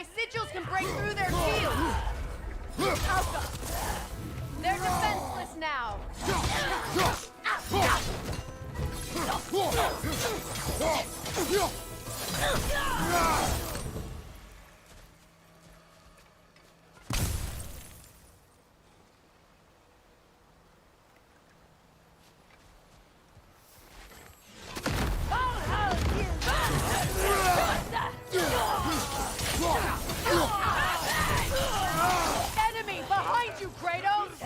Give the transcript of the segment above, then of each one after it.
My sigils can break through their shields! Alpha! They're defenseless now! Enemy behind you, Kratos!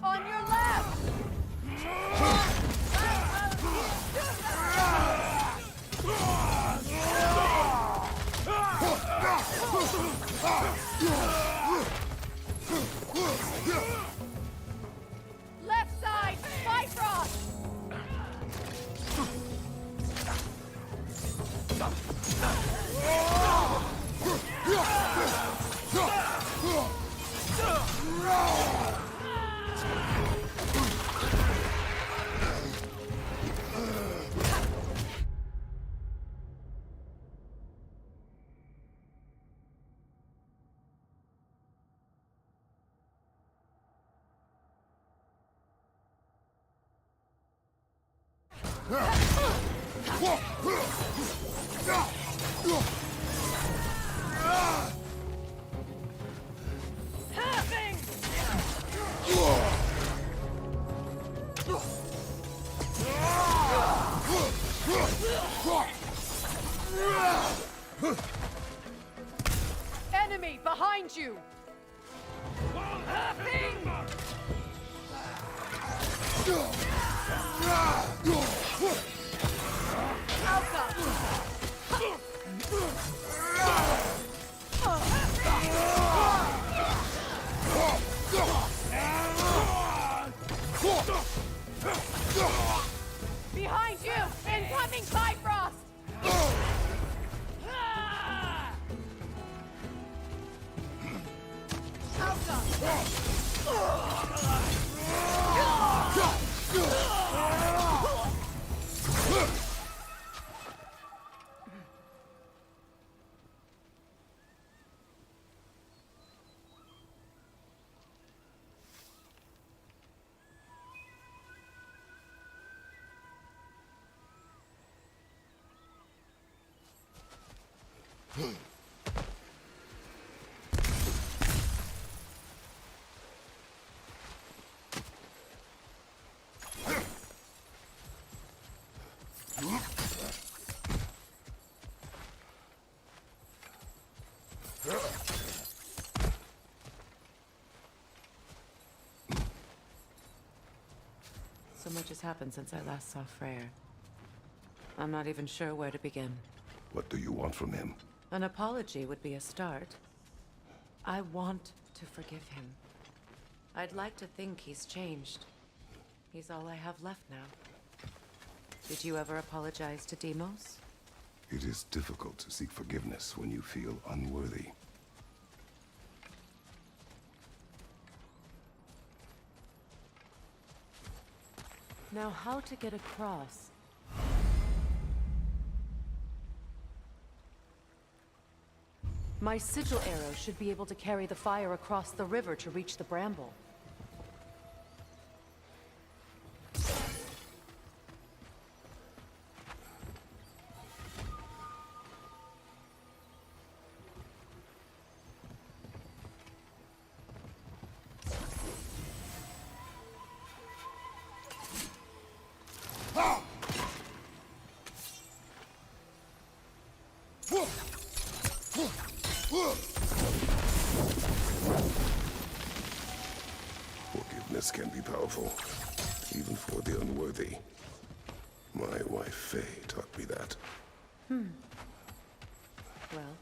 On your left! Left side, Bifrost! Enemy behind you! Behind you! Incoming Bifrost! So much has happened since I last saw Freyr. I'm not even sure where to begin. What do you want from him? An apology would be a start. I want to forgive him. I'd like to think he's changed. He's all I have left now. Did you ever apologize to Deimos? It is difficult to seek forgiveness when you feel unworthy. Now, how to get across? My sigil arrow should be able to carry the fire across the river to reach the bramble. Forgiveness can be powerful, even for the unworthy. My wife Faye taught me that. Well,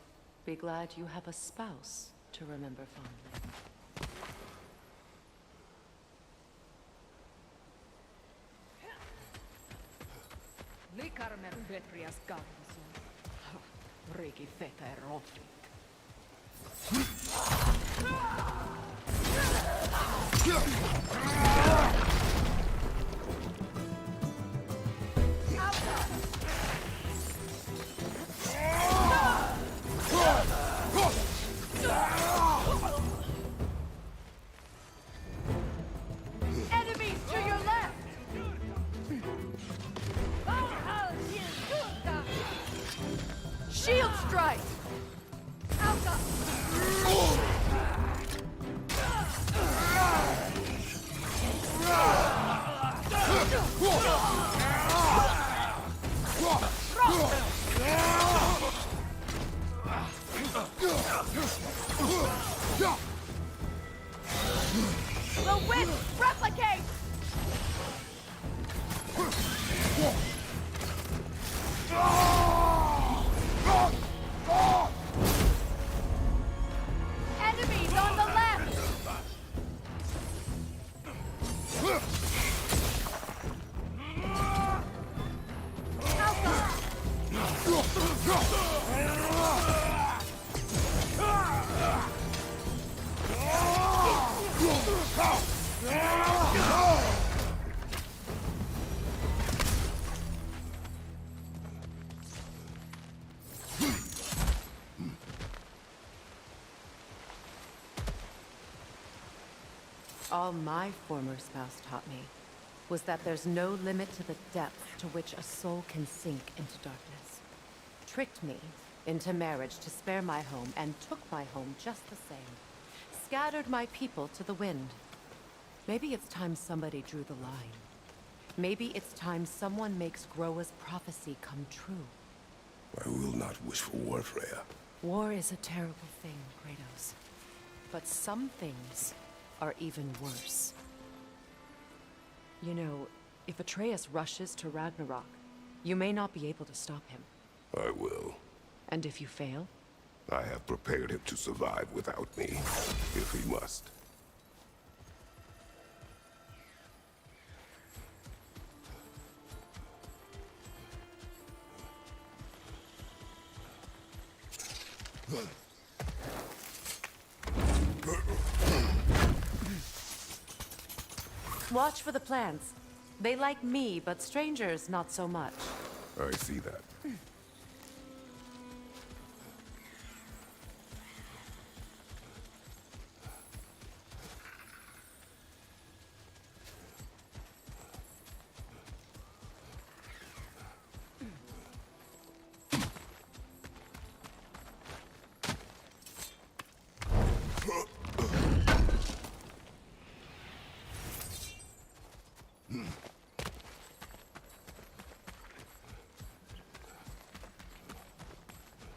be glad you have a spouse to remember fondly. Likarmer Vetrias Garnison. Riki Feta Erofit. Enemies to your left! Shield strike! The wisp replicate! Enemies on the left! All my former spouse taught me was that there's no limit to the depth to which a soul can sink into darkness. Tricked me into marriage to spare my home and took my home just the same. Scattered my people to the wind. Maybe it's time somebody drew the line. Maybe it's time someone makes Groa's prophecy come true. I will not wish for war, Freya. War is a terrible thing, Kratos. But some things are even worse. You know, if Atreus rushes to Ragnarok, you may not be able to stop him. I will. And if you fail? I have prepared him to survive without me, if he must. Watch for the plants. They like me, but strangers not so much. I see that.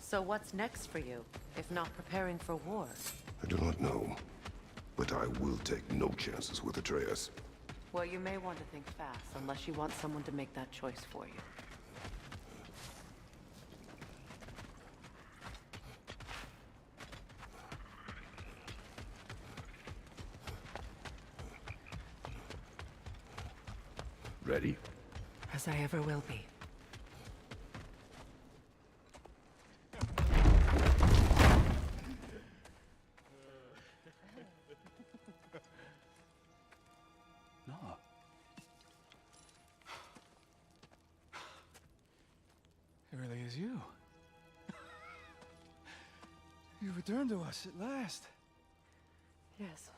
So what's next for you, if not preparing for war? I do not know, but I will take no chances with Atreus. Well, you may want to think fast, unless you want someone to make that choice for you. Ready? As I ever will be. No. It really is you. You returned to us at last. Yes.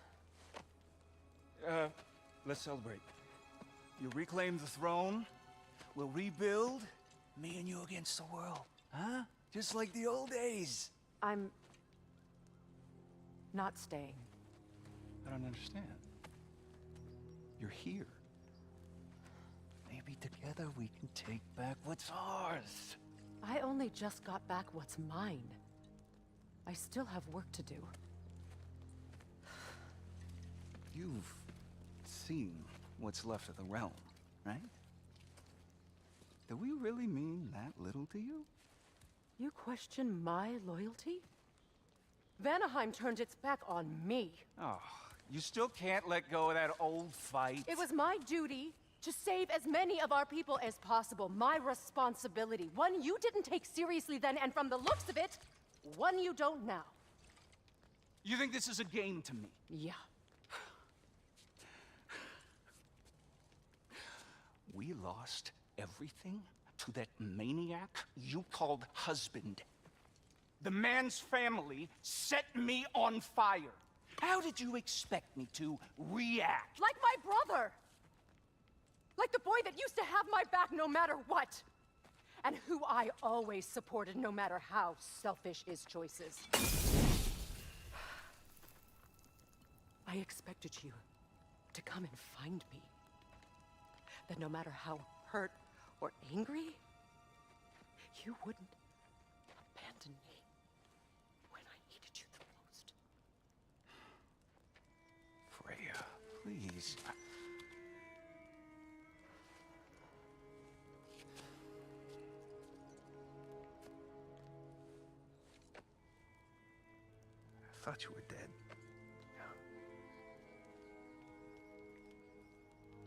Let's celebrate. You reclaim the throne. We'll rebuild. Me and you against the world. Huh? Just like the old days. I'm not staying. I don't understand. You're here. Maybe together we can take back what's ours. I only just got back what's mine. I still have work to do. You've seen what's left of the realm, right? Do we really mean that little to you? You question my loyalty? Vanaheim turned its back on me. Oh, you still can't let go of that old fight? It was my duty to save as many of our people as possible. My responsibility. One you didn't take seriously then, and from the looks of it, one you don't now. You think this is a game to me? Yeah. We lost everything to that maniac you called husband. The man's family set me on fire. How did you expect me to react? Like my brother! Like the boy that used to have my back no matter what! And who I always supported no matter how selfish his choices. I expected you to come and find me. That no matter how hurt or angry, you wouldn't abandon me when I needed you the most. Freya, please. I thought you were dead.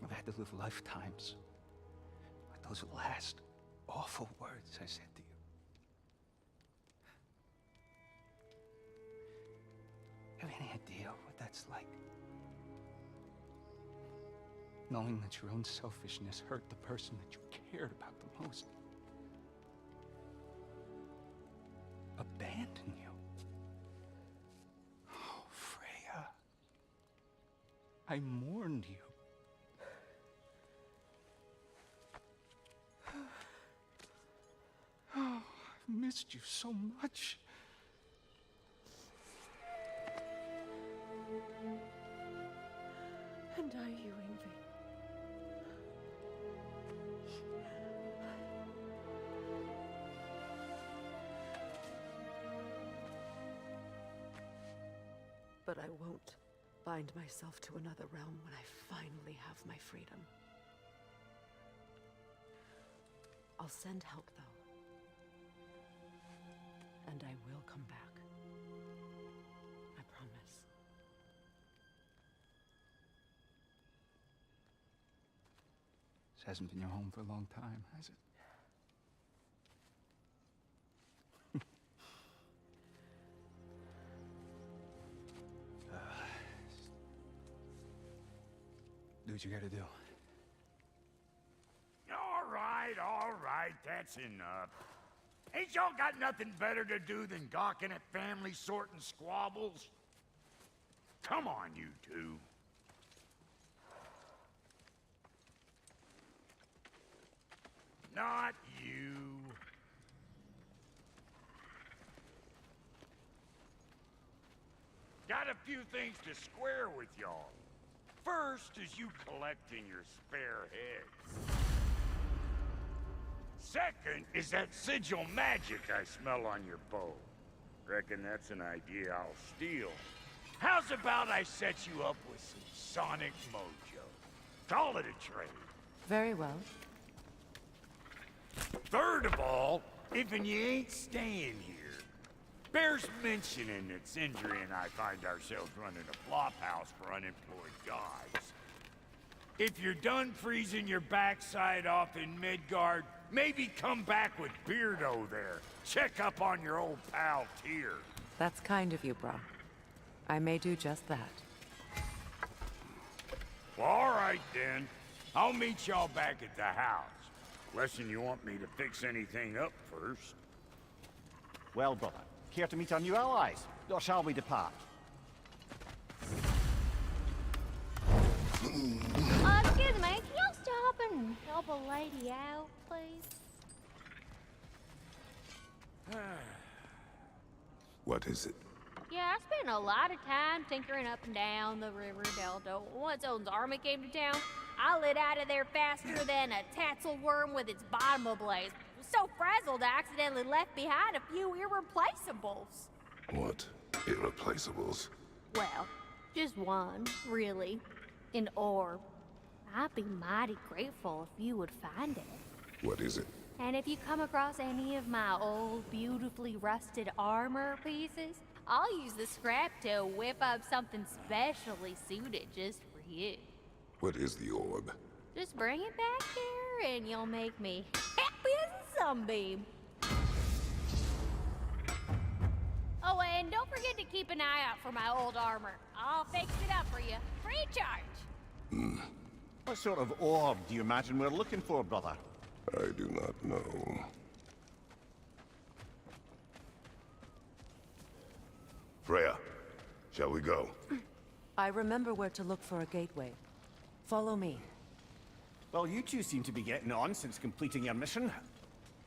I've had to live lifetimes with those last awful words I said to you. Have any idea what that's like? Knowing that your own selfishness hurt the person that you cared about the most. Abandon you. Oh, Freya. I mourned you. Oh, I've missed you so much. And are you, Ingvi? But I won't bind myself to another realm when I finally have my freedom. I'll send help, though. And I will come back. I promise. This hasn't been your home for a long time, has it? Do what you gotta do. All right, that's enough. Ain't y'all got nothing better to do than gawking at family sorting squabbles? Come on, you two. Not you. Got a few things to square with y'all. First is you collecting your spare heads. Second is that sigil magic I smell on your bow. Reckon that's an idea I'll steal. How's about I set you up with some sonic mojo? Call it a trade. Very well. Third of all, if you ain't staying here, bears mentioning that Sindri and I find ourselves running a flop house for unemployed guys. If you're done freezing your backside off in Midgard, maybe come back with Beardo there. Check up on your old pal Tyr. That's kind of you, brah. I may do just that. Well, all right then. I'll meet y'all back at the house. Lesson you want me to fix anything up first. Well, brother, care to meet our new allies? Or shall we depart? Excuse me, can y'all stop and help a lady out, please? What is it? Yeah, I spent a lot of time tinkering up and down the river delta. Once Odin's army came to town, I lit out of there faster than a tassel worm with its bottom ablaze. So frazzled I accidentally left behind a few irreplaceables. What? Irreplaceables? Well, just one, really. An orb. I'd be mighty grateful if you would find it. What is it? And if you come across any of my old, beautifully rusted armor pieces, I'll use the scrap to whip up something specially suited just for you. What is the orb? Just bring it back here and you'll make me happy as a sunbeam. Oh, and don't forget to keep an eye out for my old armor. I'll fix it up for you, free of charge. What sort of orb do you imagine we're looking for, brother? I do not know. Freya, shall we go? I remember where to look for a gateway. Follow me. Well, you two seem to be getting on since completing your mission.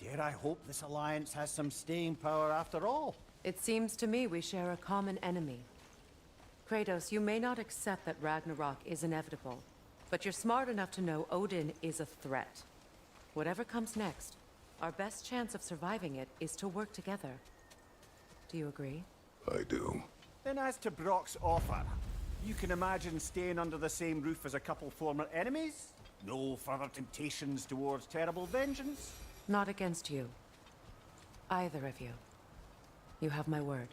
Dare I hope this alliance has some staying power after all? It seems to me we share a common enemy. Kratos, you may not accept that Ragnarok is inevitable, but you're smart enough to know Odin is a threat. Whatever comes next, our best chance of surviving it is to work together. Do you agree? I do. Then as to Brock's offer, you can imagine staying under the same roof as a couple former enemies? No further temptations towards terrible vengeance? Not against you. Either of you. You have my word.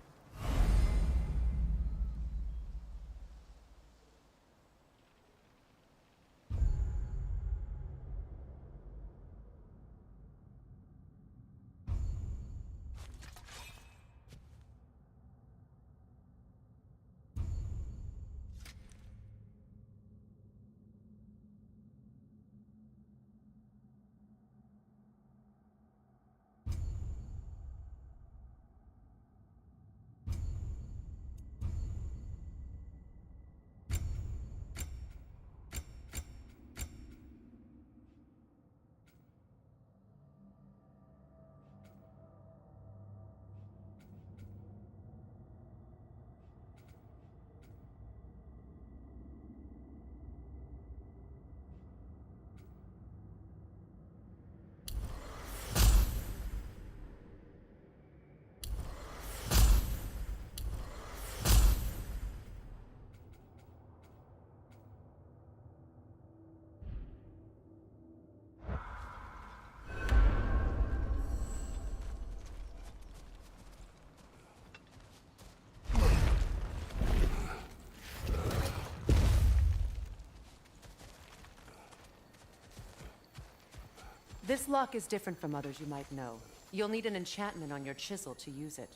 This lock is different from others you might know. You'll need an enchantment on your chisel to use it.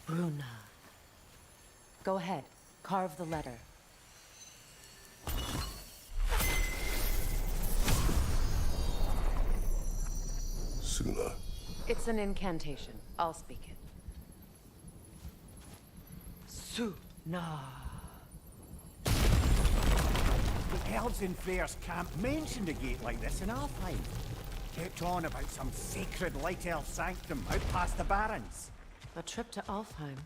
Bruna. Go ahead. Carve the letter. Suna. It's an incantation. I'll speak it. Suna. The elves in Freyr's camp mentioned a gate like this in Alfheim. Kept on about some sacred light elf sanctum out past the barrens. A trip to Alfheim.